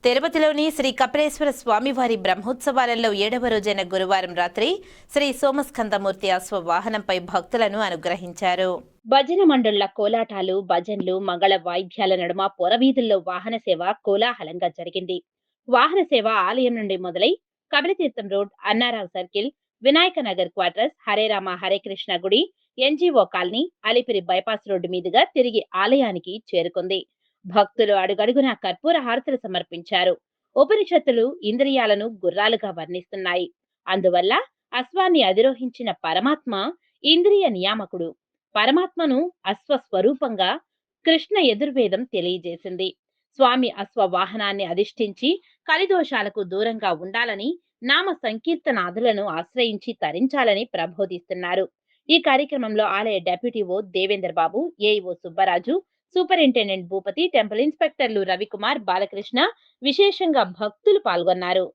తిరుపతిలోని శ్రీ కపిలేశ్వర స్వామివారి బ్రహ్మోత్సవాలలో 7వ రోజైన గురువారం రాత్రి శ్రీ సోమస్కందమూర్తి అశ్వవాహనంపై భక్తులను అనుగ్రహించారు. భజన మండళ్ల కోలాటాలు, భజన్లు, మంగళ వాయిద్యాల నడుమ పొరవీధుల్లో వాహన సేవ కోలాహలంగా జరిగింది. వాహన సేవ ఆలయం నుండి మొదలై Kapilatheertham road, Annarao circle, Vinayaka Nagar quarters, Hare Rama Hare Krishna గుడి, NGO colony, Alipiri bypass road మీదుగా తిరిగి ఆలయానికి చేరుకుంది. భక్తులు అడుగడుగునా కర్పూర హారతులు సమర్పించారు. ఉపనిషత్తులు ఇంద్రియాలను గుర్రాలుగా వర్ణిస్తున్నాయి. అందువల్ల అశ్వాన్ని అధిరోహించిన పరమాత్మ ఇంద్రియ నియామకుడు. పరమాత్మను అశ్వస్వరూపంగా కృష్ణ యజుర్వేదం తెలియజేసింది. స్వామి అశ్వ వాహనాన్ని అధిష్ఠించి కలిదోషాలకు దూరంగా ఉండాలని, నామ సంకీర్తనాదులను ఆశ్రయించి తరించాలని ప్రబోధిస్తున్నారు. ఈ కార్యక్రమంలో ఆలయ deputy EO Devendra Babu, AEO Subbaraju, superintendent Bhupathi, temple ఇన్స్పెక్టర్లు రవికుమార్, బాలకృష్ణ, విశేషంగా భక్తులు పాల్గొన్నారు.